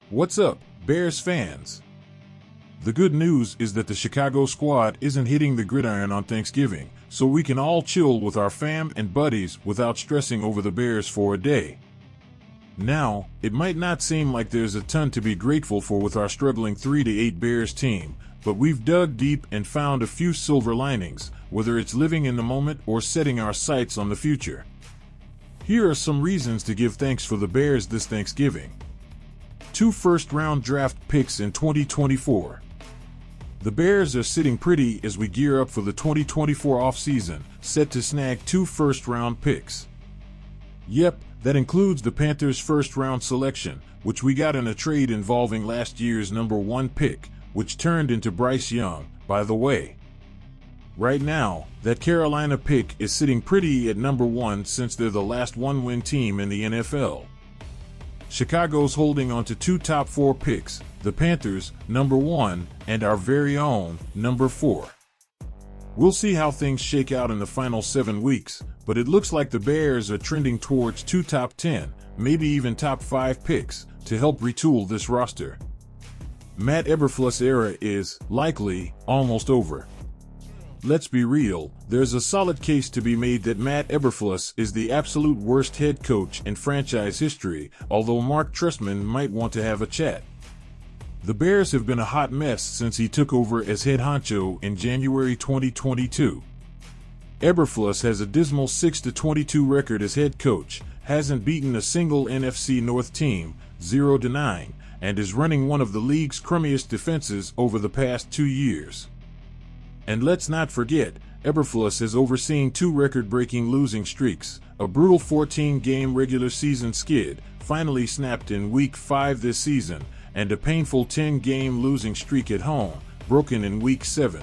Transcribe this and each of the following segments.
What's up, Bears fans? The good news is that the Chicago squad isn't hitting the gridiron on Thanksgiving, so we can all chill with our fam and buddies without stressing over the Bears for a day. Now, it might not seem like there's a ton to be grateful for with our struggling 3-8 Bears team, but we've dug deep and found a few silver linings, whether it's living in the moment or setting our sights on the future. Here are some reasons to give thanks for the Bears this Thanksgiving. 2 first-round draft picks in 2024. The Bears are sitting pretty as we gear up for the 2024 offseason, set to snag 2 first-round picks. Yep, that includes the Panthers' first-round selection, which we got in a trade involving last year's number 1 pick, which turned into Bryce Young, by the way. Right now, that Carolina pick is sitting pretty at number 1 since they're the last one-win team in the NFL. Chicago's holding on to 2 top 4 picks, the Panthers, number 1, and our very own, number 4. We'll see how things shake out in the final 7 weeks, but it looks like the Bears are trending towards 2 top 10, maybe even top 5 picks, to help retool this roster. Matt Eberflus era is, likely, almost over. Let's be real, there's a solid case to be made that Matt Eberflus is the absolute worst head coach in franchise history, although Mark Trestman might want to have a chat. The Bears have been a hot mess since he took over as head honcho in January 2022. Eberflus has a dismal 6-22 record as head coach, hasn't beaten a single NFC North team, 0-9, and is running one of the league's crummiest defenses over the past 2 years. And let's not forget, Eberflus has overseen 2 record-breaking losing streaks, a brutal 14-game regular season skid, finally snapped in Week 5 this season, and a painful 10-game losing streak at home, broken in Week 7.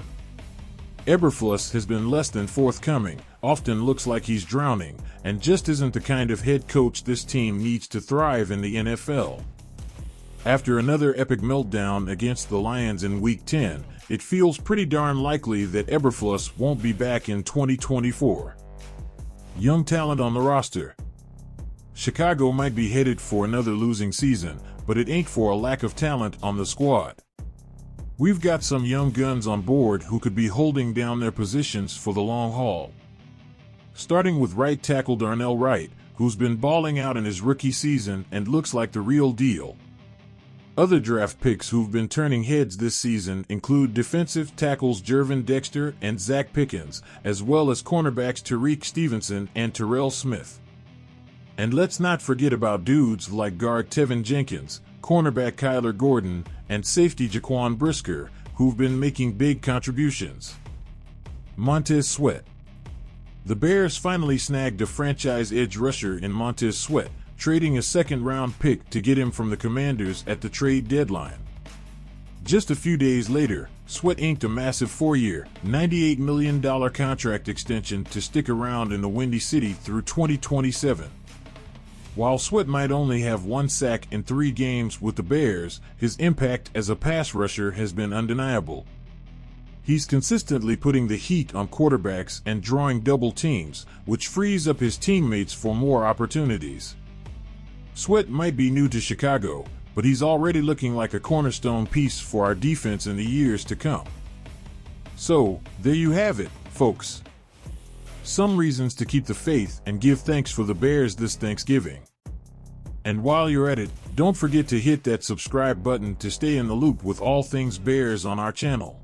Eberflus has been less than forthcoming, often looks like he's drowning, and just isn't the kind of head coach this team needs to thrive in the NFL. After another epic meltdown against the Lions in Week 10, it feels pretty darn likely that Eberflus won't be back in 2024. Young talent on the roster. Chicago might be headed for another losing season, but it ain't for a lack of talent on the squad. We've got some young guns on board who could be holding down their positions for the long haul. Starting with right tackle Darnell Wright, who's been balling out in his rookie season and looks like the real deal. Other draft picks who've been turning heads this season include defensive tackles Gervon Dexter and Zach Pickens, as well as cornerbacks Tariq Stevenson and Terrell Smith. And let's not forget about dudes like guard Tevin Jenkins, cornerback Kyler Gordon, and safety Jaquan Brisker, who've been making big contributions. Montez Sweat. The Bears finally snagged a franchise edge rusher in Montez Sweat, trading a second-round pick to get him from the Commanders at the trade deadline. Just a few days later, Sweat inked a massive 4-year, $98 million contract extension to stick around in the Windy City through 2027. While Sweat might only have 1 sack in 3 games with the Bears, his impact as a pass rusher has been undeniable. He's consistently putting the heat on quarterbacks and drawing double teams, which frees up his teammates for more opportunities. Sweat might be new to Chicago, but he's already looking like a cornerstone piece for our defense in the years to come. So, there you have it, folks. Some reasons to keep the faith and give thanks for the Bears this Thanksgiving. And while you're at it, don't forget to hit that subscribe button to stay in the loop with all things Bears on our channel.